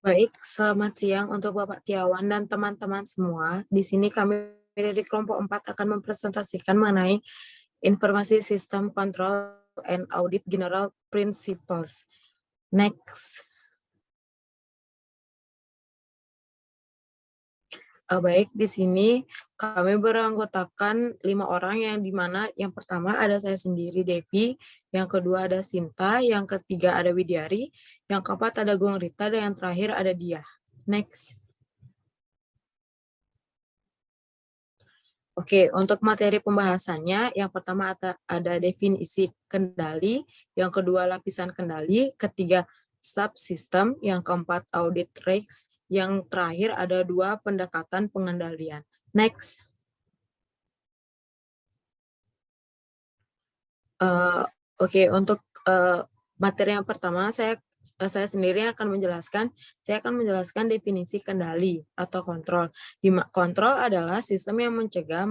Baik, selamat siang untuk Bapak Tiawan dan teman-teman semua. Di sini kami dari kelompok 4 akan mempresentasikan mengenai informasi sistem control and audit general principles. Next. Baik, di sini kami beranggotakan 5 orang yang dimana yang pertama ada saya sendiri, Devi, yang kedua ada Sinta, yang ketiga ada Widyari, yang keempat ada Gung Rita, dan yang terakhir ada Dia. Next. Oke, untuk materi pembahasannya, yang pertama ada definisi kendali, yang kedua lapisan kendali, ketiga subsystem, yang keempat audit risks, yang terakhir ada 2 pendekatan pengendalian. Next. Oke, untuk materi yang pertama saya sendiri akan menjelaskan definisi kendali atau kontrol. Kontrol adalah sistem yang mencegah,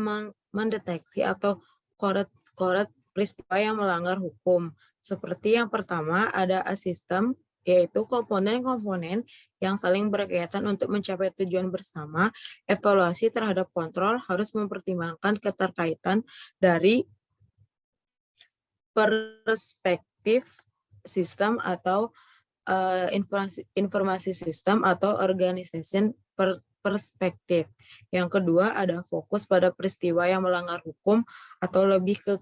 mendeteksi atau koret peristiwa yang melanggar hukum. Seperti yang pertama ada sistem, yaitu komponen-komponen yang saling berkaitan untuk mencapai tujuan bersama. Evaluasi terhadap kontrol harus mempertimbangkan keterkaitan dari perspektif sistem atau informasi sistem atau organization perspektif. Yang kedua ada fokus pada peristiwa yang melanggar hukum atau lebih ke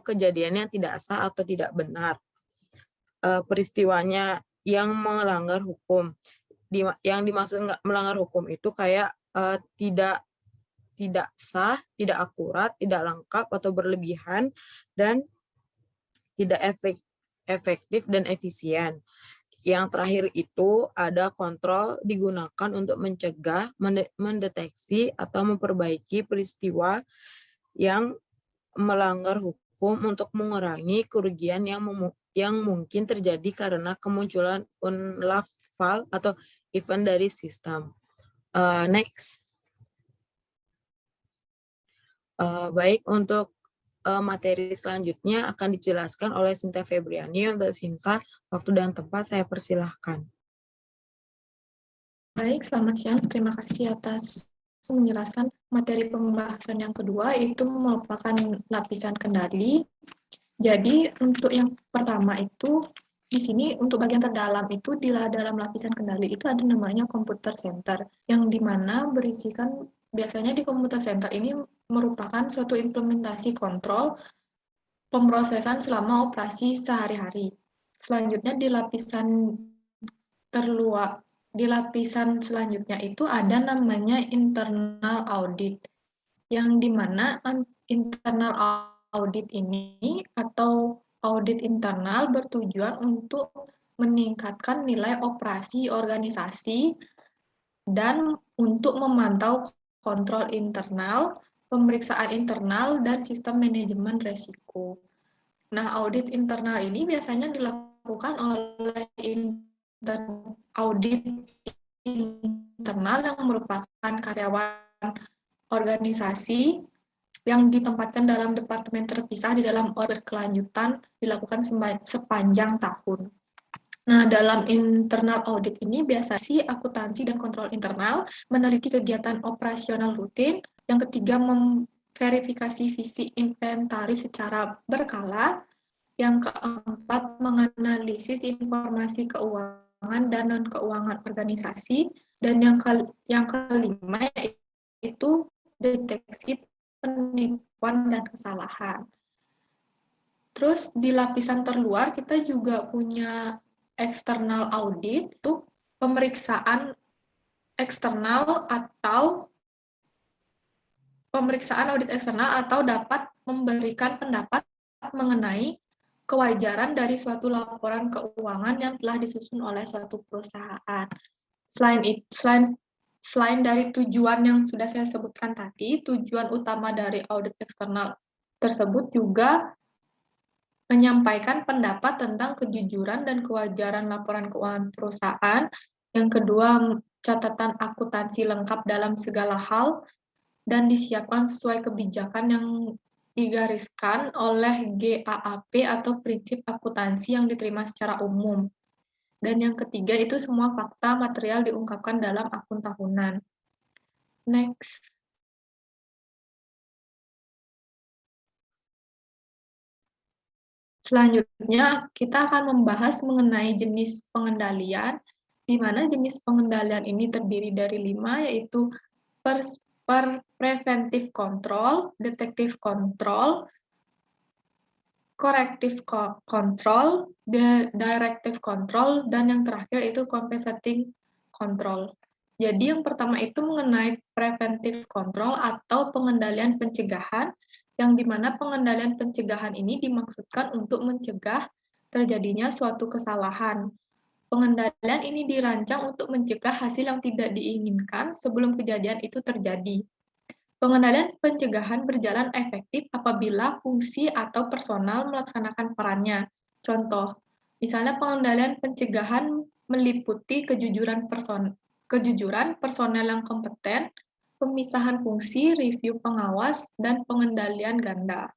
kejadian yang tidak sah atau tidak benar. Peristiwanya yang melanggar hukum. Yang dimaksud melanggar hukum itu kayak tidak sah, tidak akurat, tidak lengkap atau berlebihan, dan tidak efektif dan efisien. Yang terakhir itu ada kontrol digunakan untuk mencegah, mendeteksi, atau memperbaiki peristiwa yang melanggar hukum untuk mengurangi kerugian yang mungkin terjadi karena kemunculan unlawful atau event dari sistem. Next. Baik, untuk materi selanjutnya akan dijelaskan oleh Sinta Febriani. Untuk Sinta, waktu dan tempat saya persilahkan. Baik, selamat siang. Terima kasih atas menjelaskan materi pembahasan yang kedua, itu merupakan lapisan kendali. Jadi, untuk yang pertama itu, di sini untuk bagian terdalam itu, di dalam lapisan kendali itu ada namanya computer center, yang dimana berisikan, biasanya di computer center ini merupakan suatu implementasi kontrol pemrosesan selama operasi sehari-hari. Selanjutnya di lapisan selanjutnya itu ada namanya internal audit, yang dimana internal audit ini atau audit internal bertujuan untuk meningkatkan nilai operasi organisasi dan untuk memantau kontrol internal, pemeriksaan internal, dan sistem manajemen resiko. Nah, audit internal ini biasanya dilakukan oleh audit internal yang merupakan karyawan organisasi yang ditempatkan dalam departemen terpisah di dalam berkelanjutan dilakukan sepanjang tahun. Nah, dalam internal audit ini biasa sih akuntansi dan kontrol internal meneliti kegiatan operasional rutin. Yang ketiga, memverifikasi visi inventaris secara berkala. Yang keempat, menganalisis informasi keuangan dan non-keuangan organisasi. Dan yang kelima itu deteksi penipuan dan kesalahan. Terus di lapisan terluar kita juga punya external audit, itu pemeriksaan eksternal atau audit eksternal atau dapat memberikan pendapat mengenai kewajaran dari suatu laporan keuangan yang telah disusun oleh suatu perusahaan. Selain dari tujuan yang sudah saya sebutkan tadi, tujuan utama dari audit eksternal tersebut juga menyampaikan pendapat tentang kejujuran dan kewajaran laporan keuangan perusahaan. Yang kedua, catatan akuntansi lengkap dalam segala hal dan disiapkan sesuai kebijakan yang digariskan oleh GAAP atau prinsip akuntansi yang diterima secara umum. Dan yang ketiga itu semua fakta material diungkapkan dalam akun tahunan. Next. Selanjutnya, kita akan membahas mengenai jenis pengendalian, di mana jenis pengendalian ini terdiri dari 5, yaitu preventive control, detective control, corrective control, directive control, dan yang terakhir itu compensating control. Jadi yang pertama itu mengenai preventive control atau pengendalian pencegahan, yang dimana pengendalian pencegahan ini dimaksudkan untuk mencegah terjadinya suatu kesalahan. Pengendalian ini dirancang untuk mencegah hasil yang tidak diinginkan sebelum kejadian itu terjadi. Pengendalian pencegahan berjalan efektif apabila fungsi atau personal melaksanakan perannya. Contoh, misalnya pengendalian pencegahan meliputi kejujuran personel yang kompeten, pemisahan fungsi, review pengawas, dan pengendalian ganda.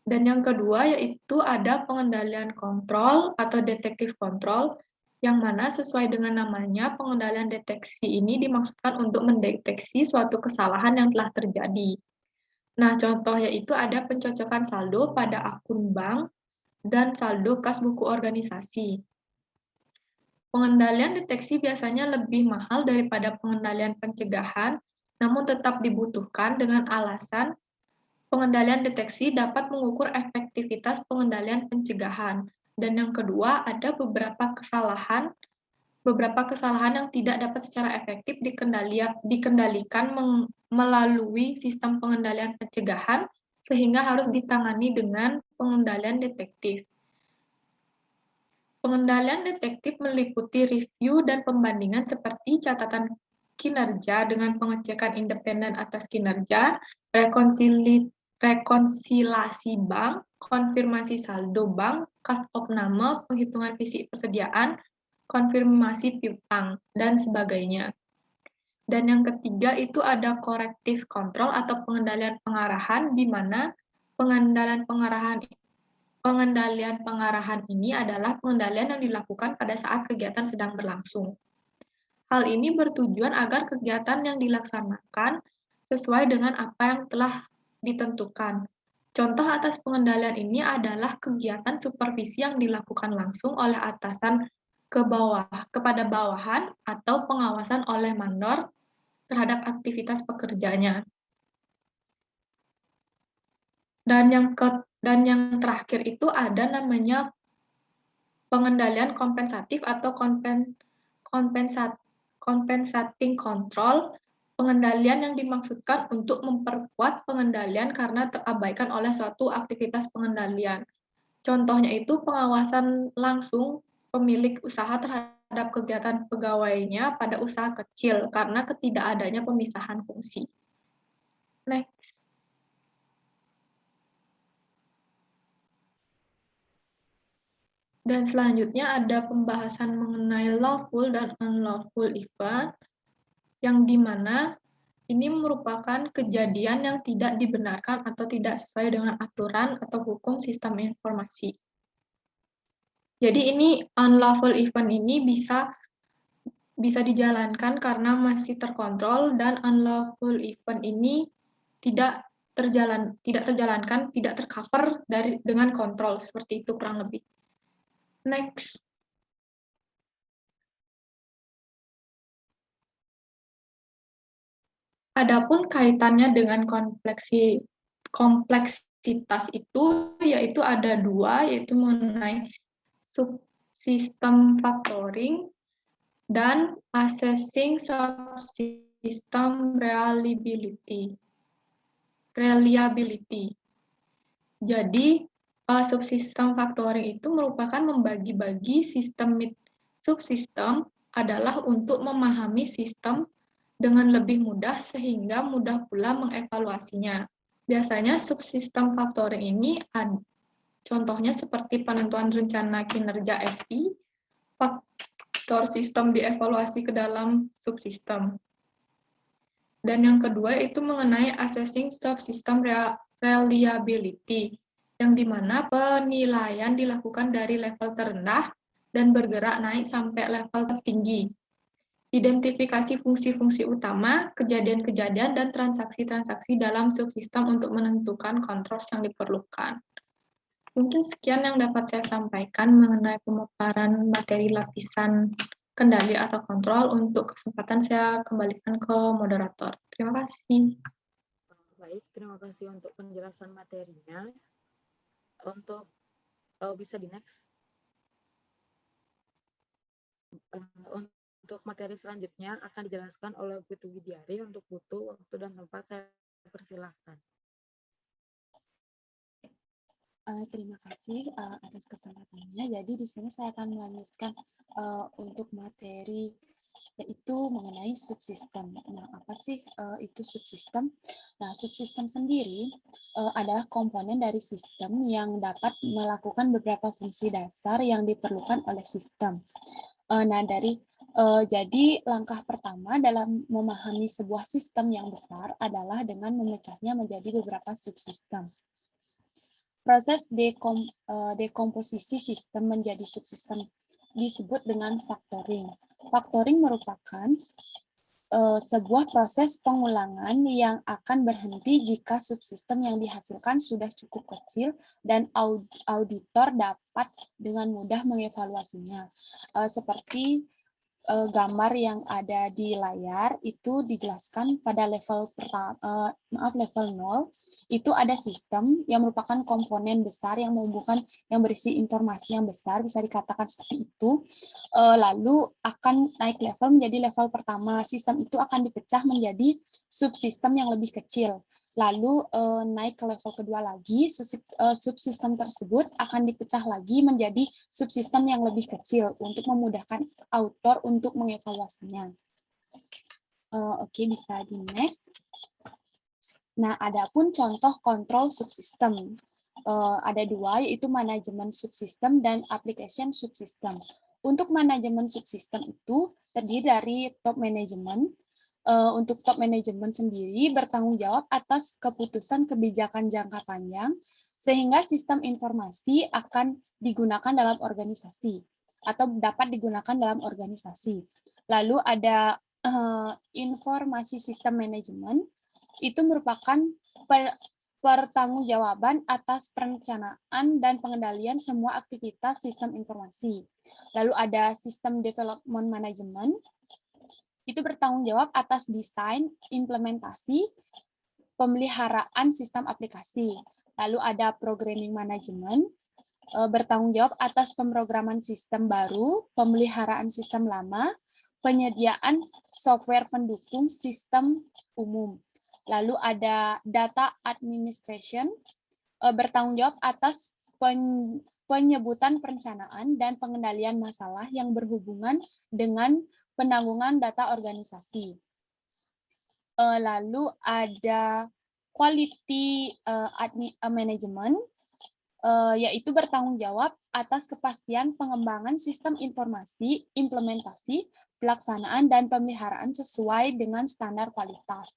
Dan yang kedua yaitu ada pengendalian kontrol atau detektif kontrol, yang mana sesuai dengan namanya, pengendalian deteksi ini dimaksudkan untuk mendeteksi suatu kesalahan yang telah terjadi. Nah, contoh yaitu ada pencocokan saldo pada akun bank dan saldo kas buku organisasi. Pengendalian deteksi biasanya lebih mahal daripada pengendalian pencegahan, namun tetap dibutuhkan dengan alasan pengendalian deteksi dapat mengukur efektivitas pengendalian pencegahan. Dan yang kedua, ada beberapa kesalahan yang tidak dapat secara efektif dikendalikan melalui sistem pengendalian pencegahan, sehingga harus ditangani dengan pengendalian detektif. Pengendalian detektif meliputi review dan pembandingan seperti catatan kinerja dengan pengecekan independen atas kinerja, rekonsiliasi bank, konfirmasi saldo bank, kas opname, penghitungan fisik persediaan, konfirmasi piutang, dan sebagainya. Dan yang ketiga itu ada corrective control atau pengendalian pengarahan, di mana pengendalian pengarahan ini adalah pengendalian yang dilakukan pada saat kegiatan sedang berlangsung. Hal ini bertujuan agar kegiatan yang dilaksanakan sesuai dengan apa yang telah ditentukan. Contoh atas pengendalian ini adalah kegiatan supervisi yang dilakukan langsung oleh atasan kepada bawahan atau pengawasan oleh mandor terhadap aktivitas pekerjanya. Dan yang terakhir itu ada namanya pengendalian kompensatif atau compensating control, pengendalian yang dimaksudkan untuk memperkuat pengendalian karena terabaikan oleh suatu aktivitas pengendalian. Contohnya itu pengawasan langsung pemilik usaha terhadap kegiatan pegawainya pada usaha kecil karena ketidakadanya pemisahan fungsi. Next. Dan selanjutnya ada pembahasan mengenai lawful dan unlawful event, yang dimana ini merupakan kejadian yang tidak dibenarkan atau tidak sesuai dengan aturan atau hukum sistem informasi. Jadi ini unlawful event ini bisa dijalankan karena masih terkontrol, dan unlawful event ini tidak terjalankan, tidak tercover dengan kontrol, seperti itu kurang lebih. Next. Adapun kaitannya dengan kompleksitas itu, yaitu ada 2, yaitu mengenai subsystem factoring dan assessing subsystem reliability. Jadi, subsystem factoring itu merupakan membagi-bagi subsistem adalah untuk memahami sistem dengan lebih mudah sehingga mudah pula mengevaluasinya. Biasanya subsistem factoring ini contohnya seperti penentuan rencana kinerja SI, faktor sistem dievaluasi ke dalam subsistem. Dan yang kedua itu mengenai assessing subsystem reliability, yang dimana penilaian dilakukan dari level terendah dan bergerak naik sampai level tertinggi. Identifikasi fungsi-fungsi utama, kejadian-kejadian, dan transaksi-transaksi dalam subsistem untuk menentukan kontrol yang diperlukan. Mungkin sekian yang dapat saya sampaikan mengenai pemaparan materi lapisan kendali atau kontrol. Untuk kesempatan saya kembalikan ke moderator. Terima kasih. Baik, terima kasih untuk penjelasan materinya. Untuk bisa di next. Untuk materi selanjutnya akan dijelaskan oleh Putu Widiari. Untuk butuh waktu dan tempat saya persilahkan. Terima kasih atas kesempatannya. Jadi di sini saya akan melanjutkan untuk materi yaitu mengenai subsistem. Nah, apa sih itu subsistem? Nah, subsistem sendiri adalah komponen dari sistem yang dapat melakukan beberapa fungsi dasar yang diperlukan oleh sistem. Jadi langkah pertama dalam memahami sebuah sistem yang besar adalah dengan memecahnya menjadi beberapa subsistem. Proses dekomposisi sistem menjadi subsistem disebut dengan factoring. Factoring merupakan sebuah proses pengulangan yang akan berhenti jika subsistem yang dihasilkan sudah cukup kecil dan auditor dapat dengan mudah mengevaluasinya. Seperti gambar yang ada di layar itu dijelaskan pada level level 0 itu ada sistem yang merupakan komponen besar yang menghubungkan yang berisi informasi yang besar, bisa dikatakan seperti itu. Lalu akan naik level menjadi level pertama. Sistem itu akan dipecah menjadi subsistem yang lebih kecil. Lalu naik ke level kedua lagi, subsistem tersebut akan dipecah lagi menjadi subsistem yang lebih kecil untuk memudahkan autor untuk mengevaluasinya. Oke, bisa di next. Nah, adapun contoh kontrol subsistem. Ada dua, yaitu manajemen subsistem dan application subsistem. Untuk manajemen subsistem itu terdiri dari top management. Untuk top management sendiri bertanggung jawab atas keputusan kebijakan jangka panjang, sehingga sistem informasi akan digunakan dalam organisasi atau dapat digunakan dalam organisasi. Lalu ada informasi sistem manajemen, itu merupakan pertanggungjawaban atas perencanaan dan pengendalian semua aktivitas sistem informasi. Lalu ada sistem development management, itu bertanggung jawab atas desain, implementasi, pemeliharaan sistem aplikasi. Lalu ada programming management, bertanggung jawab atas pemrograman sistem baru, pemeliharaan sistem lama, penyediaan software pendukung sistem umum. Lalu ada data administration, bertanggung jawab atas penyebutan perencanaan dan pengendalian masalah yang berhubungan dengan penanggungan data organisasi. Lalu ada quality management, yaitu bertanggung jawab atas kepastian pengembangan sistem informasi, implementasi, pelaksanaan, dan pemeliharaan sesuai dengan standar kualitas.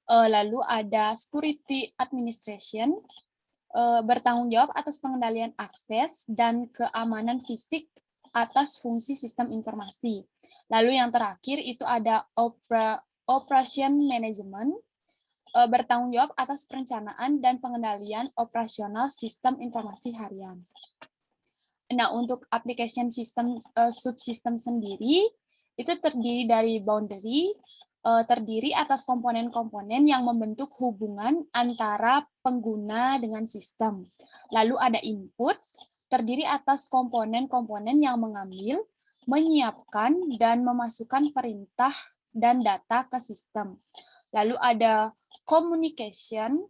Lalu ada security administration, bertanggung jawab atas pengendalian akses dan keamanan fisik atas fungsi sistem informasi. Lalu yang terakhir itu ada operation management, bertanggung jawab atas perencanaan dan pengendalian operasional sistem informasi harian. Nah, untuk application system subsystem sendiri itu terdiri dari boundary, terdiri atas komponen-komponen yang membentuk hubungan antara pengguna dengan sistem. Lalu ada input, terdiri atas komponen-komponen yang mengambil, menyiapkan, dan memasukkan perintah dan data ke sistem. Lalu ada communication,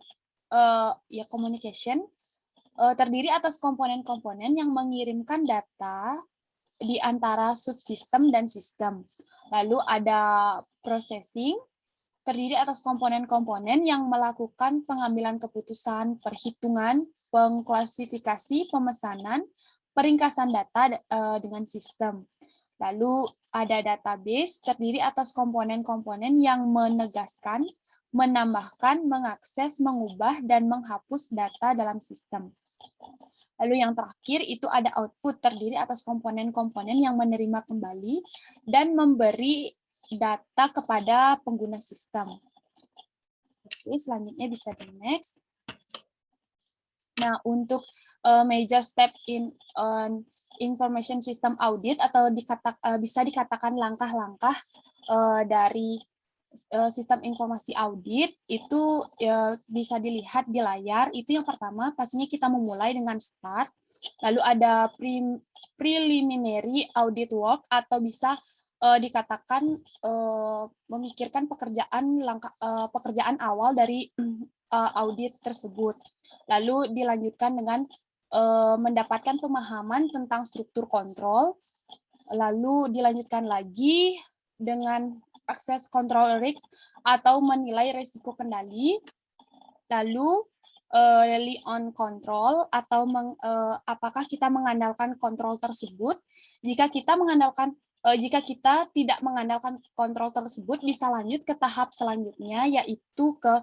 terdiri atas komponen-komponen yang mengirimkan data di antara subsistem dan sistem. Lalu ada processing, terdiri atas komponen-komponen yang melakukan pengambilan keputusan, perhitungan, pengklasifikasi, pemesanan, peringkasan data dengan sistem. Lalu ada database, terdiri atas komponen-komponen yang menegaskan, menambahkan, mengakses, mengubah, dan menghapus data dalam sistem. Lalu yang terakhir itu ada output, terdiri atas komponen-komponen yang menerima kembali dan memberi data kepada pengguna sistem. Oke, selanjutnya bisa di next. Nah, untuk major step in information system audit atau bisa dikatakan langkah-langkah dari sistem informasi audit itu bisa dilihat di layar. Itu yang pertama, pastinya kita memulai dengan start, lalu ada preliminary audit work atau bisa dikatakan memikirkan pekerjaan awal dari audit tersebut. Lalu dilanjutkan dengan mendapatkan pemahaman tentang struktur kontrol, lalu dilanjutkan lagi dengan akses control risk atau menilai risiko kendali, lalu rely on control atau apakah kita mengandalkan kontrol tersebut. Jika kita tidak mengandalkan kontrol tersebut, bisa lanjut ke tahap selanjutnya, yaitu ke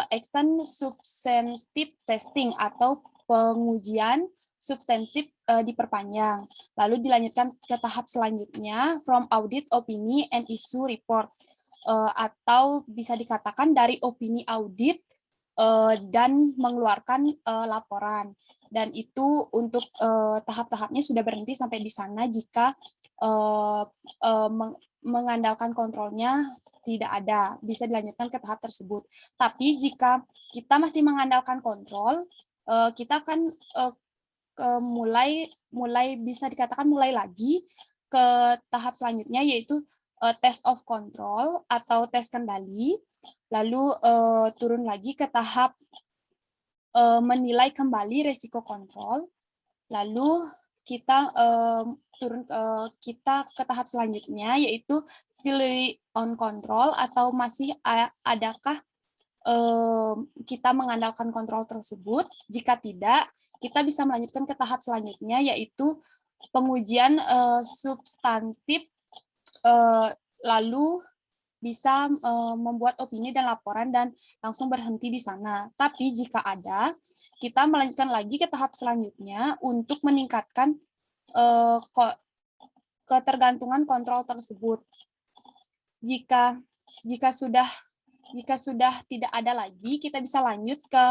extend substantive testing atau pengujian substansif diperpanjang. Lalu dilanjutkan ke tahap selanjutnya, from audit, opini, and issue report. Atau bisa dikatakan dari opini audit dan mengeluarkan laporan. Dan itu untuk tahap-tahapnya sudah berhenti sampai di sana jika mengandalkan kontrolnya tidak ada, bisa dilanjutkan ke tahap tersebut. Tapi jika kita masih mengandalkan kontrol, kita akan mulai bisa dikatakan mulai lagi ke tahap selanjutnya, yaitu test of control atau tes kendali, lalu turun lagi ke tahap menilai kembali resiko kontrol, lalu kita kita ke tahap selanjutnya, yaitu still on control atau masih adakah kita mengandalkan kontrol tersebut. Jika tidak, kita bisa melanjutkan ke tahap selanjutnya, yaitu pengujian substantif, lalu bisa membuat opini dan laporan dan langsung berhenti di sana. Tapi jika ada, kita melanjutkan lagi ke tahap selanjutnya untuk meningkatkan ketergantungan kontrol tersebut. Jika sudah tidak ada lagi, kita bisa lanjut ke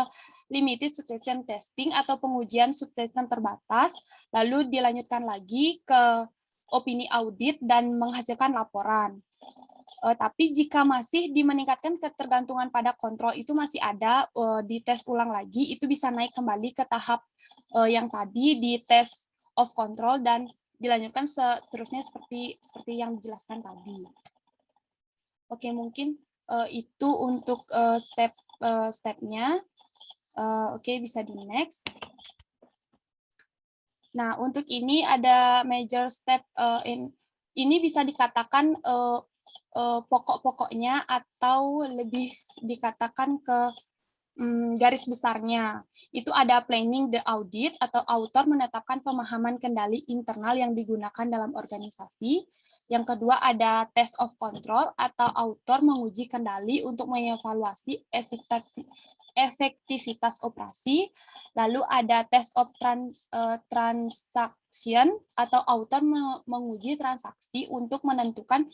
limited substation testing atau pengujian substation terbatas, lalu dilanjutkan lagi ke opini audit dan menghasilkan laporan. Tapi jika masih meningkatkan ketergantungan pada kontrol itu masih ada, dites ulang lagi, itu bisa naik kembali ke tahap yang tadi di test of control dan dilanjutkan seterusnya seperti yang dijelaskan tadi. Oke, mungkin itu untuk step-stepnya. Oke, bisa di next. Nah, untuk ini ada major step, ini bisa dikatakan pokok-pokoknya atau lebih dikatakan ke garis besarnya. Itu ada planning the audit atau author menetapkan pemahaman kendali internal yang digunakan dalam organisasi. Yang kedua ada test of control atau author menguji kendali untuk mengevaluasi efektivitas operasi. Lalu ada test of transaction atau author menguji transaksi untuk menentukan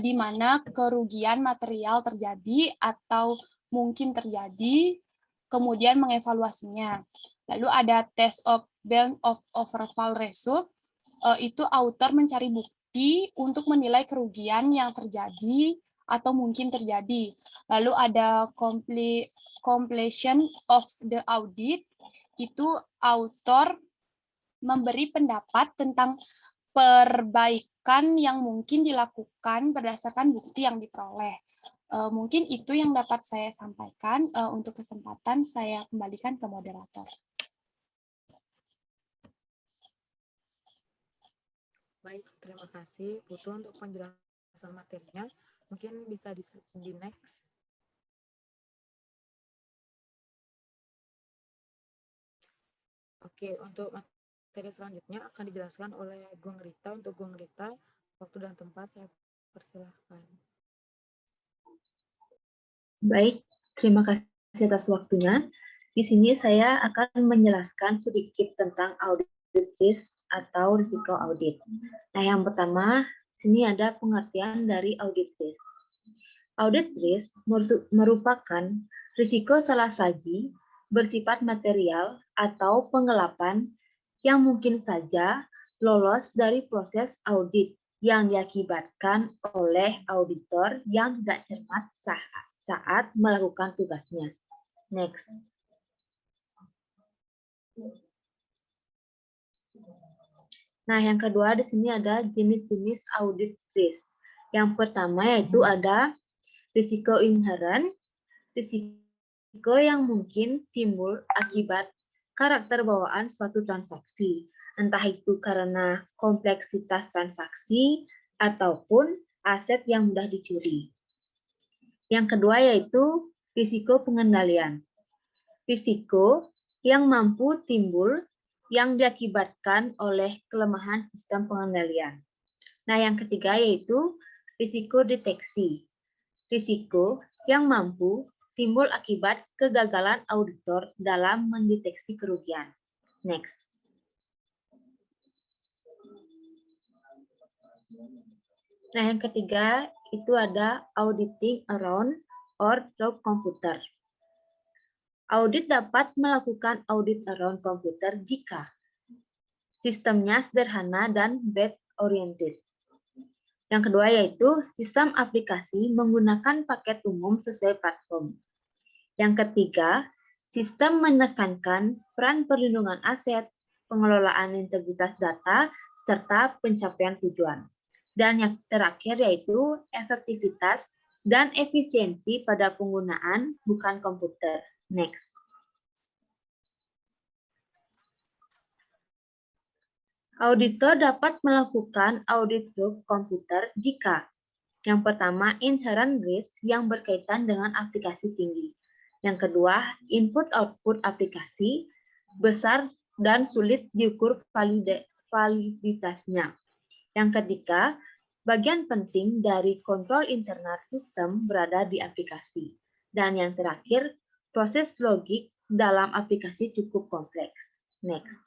di mana kerugian material terjadi atau mungkin terjadi, kemudian mengevaluasinya. Lalu ada test of balance of overall result, itu author mencari bukti untuk menilai kerugian yang terjadi atau mungkin terjadi. Lalu ada completion of the audit, itu author memberi pendapat tentang perbaikan yang mungkin dilakukan berdasarkan bukti yang diperoleh. Mungkin itu yang dapat saya sampaikan. Untuk kesempatan saya kembalikan ke moderator. Baik, terima kasih Putu untuk penjelasan materinya. Mungkin bisa di next. Oke, untuk materi selanjutnya akan dijelaskan oleh Gung Rita. Untuk Gung Rita, waktu dan tempat saya persilahkan. Baik, terima kasih atas waktunya. Di sini saya akan menjelaskan sedikit tentang audit risk atau risiko audit. Nah, yang pertama, sini ada pengertian dari audit risk. Audit risk merupakan risiko salah saji bersifat material atau penggelapan yang mungkin saja lolos dari proses audit yang diakibatkan oleh auditor yang tidak cermat saat melakukan tugasnya. Next. Nah, yang kedua di sini ada jenis-jenis audit risk. Yang pertama yaitu ada risiko inherent, risiko yang mungkin timbul akibat karakter bawaan suatu transaksi, entah itu karena kompleksitas transaksi ataupun aset yang mudah dicuri. Yang kedua yaitu risiko pengendalian. Risiko yang mampu timbul yang diakibatkan oleh kelemahan sistem pengendalian. Nah, yang ketiga yaitu risiko deteksi. Risiko yang mampu timbul akibat kegagalan auditor dalam mendeteksi kerugian. Next. Nah, yang ketiga itu ada auditing around or through computer. Audit dapat melakukan audit around komputer jika sistemnya sederhana dan web-oriented. Yang kedua yaitu sistem aplikasi menggunakan paket umum sesuai platform. Yang ketiga, sistem menekankan peran perlindungan aset, pengelolaan integritas data, serta pencapaian tujuan. Dan yang terakhir yaitu efektivitas dan efisiensi pada penggunaan bukan komputer. Next. Auditor dapat melakukan audit through komputer jika yang pertama, inherent risk yang berkaitan dengan aplikasi tinggi. Yang kedua, input-output aplikasi besar dan sulit diukur validitasnya. Yang ketiga, bagian penting dari kontrol internal sistem berada di aplikasi. Dan yang terakhir, proses logik dalam aplikasi cukup kompleks. Next.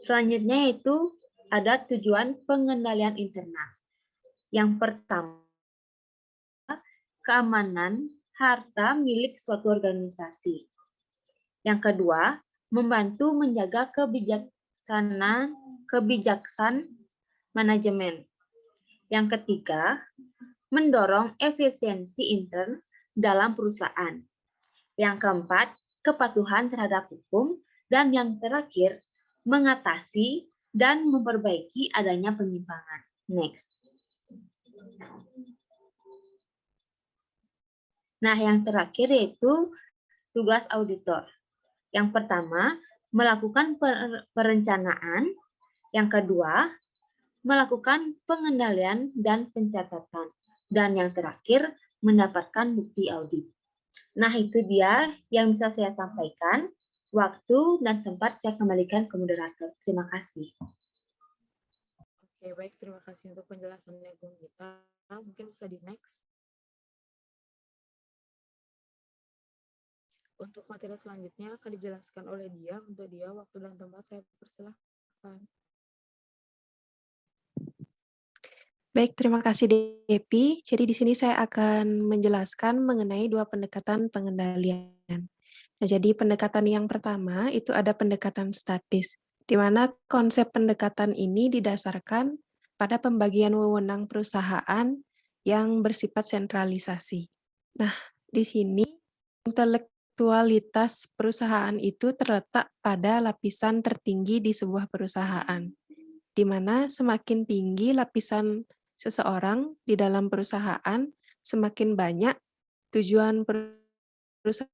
Selanjutnya yaitu ada tujuan pengendalian internal. Yang pertama, keamanan harta milik suatu organisasi. Yang kedua, membantu menjaga kebijaksanaan manajemen. Yang ketiga, mendorong efisiensi intern dalam perusahaan. Yang keempat, kepatuhan terhadap hukum. Dan yang terakhir, mengatasi dan memperbaiki adanya penyimpangan. Next. Nah, yang terakhir yaitu tugas auditor. Yang pertama, melakukan perencanaan. Yang kedua, melakukan pengendalian dan pencatatan. Dan yang terakhir, mendapatkan bukti audit. Nah, itu dia yang bisa saya sampaikan. Waktu dan tempat saya kembalikan ke moderator. Terima kasih. Oke, baik. Terima kasih untuk penjelasannya, Bung Gita. Mungkin bisa di next. Untuk materi selanjutnya akan dijelaskan oleh dia. Untuk dia, waktu dan tempat saya persilahkan. Baik, terima kasih Depi. Jadi di sini saya akan menjelaskan mengenai dua pendekatan pengendalian. Nah, jadi pendekatan yang pertama itu ada pendekatan statis, di mana konsep pendekatan ini didasarkan pada pembagian wewenang perusahaan yang bersifat sentralisasi. Nah, di sini intelektualitas perusahaan itu terletak pada lapisan tertinggi di sebuah perusahaan, di mana semakin tinggi lapisan seseorang di dalam perusahaan, semakin banyak tujuan perusahaan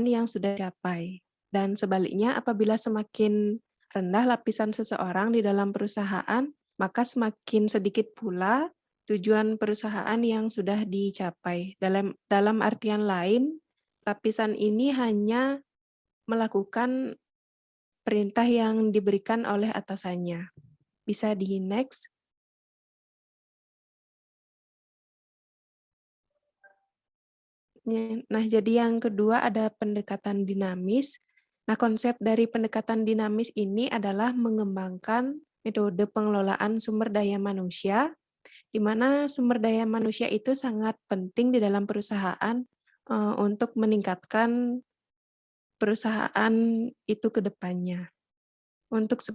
yang sudah dicapai. Dan sebaliknya, apabila semakin rendah lapisan seseorang di dalam perusahaan, maka semakin sedikit pula tujuan perusahaan yang sudah dicapai. Dalam artian lain, lapisan ini hanya melakukan perintah yang diberikan oleh atasannya. Bisa di next. Nah, jadi yang kedua ada pendekatan dinamis. Nah, konsep dari pendekatan dinamis ini adalah mengembangkan metode pengelolaan sumber daya manusia, di mana sumber daya manusia itu sangat penting di dalam perusahaan untuk meningkatkan perusahaan itu ke depannya. Untuk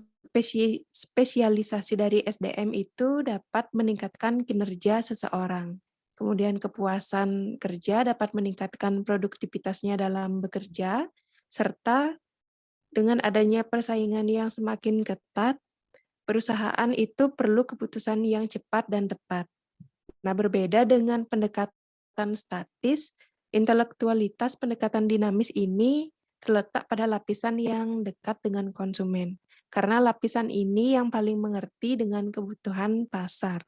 spesialisasi dari SDM itu dapat meningkatkan kinerja seseorang. Kemudian kepuasan kerja dapat meningkatkan produktivitasnya dalam bekerja, serta dengan adanya persaingan yang semakin ketat, perusahaan itu perlu keputusan yang cepat dan tepat. Nah, berbeda dengan pendekatan statis, intelektualitas pendekatan dinamis ini terletak pada lapisan yang dekat dengan konsumen. Karena lapisan ini yang paling mengerti dengan kebutuhan pasar.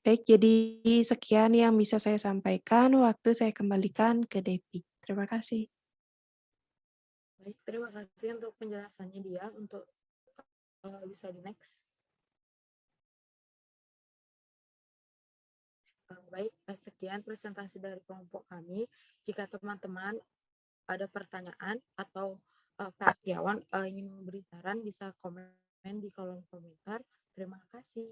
Baik, jadi sekian yang bisa saya sampaikan. Waktu saya kembalikan ke Devi. Terima kasih. Baik, terima kasih untuk penjelasannya dia. Untuk bisa di next. Baik, sekian presentasi dari kelompok kami. Jika teman-teman ada pertanyaan atau Pak Tiawan ingin memberi saran, bisa komen di kolom komentar. Terima kasih.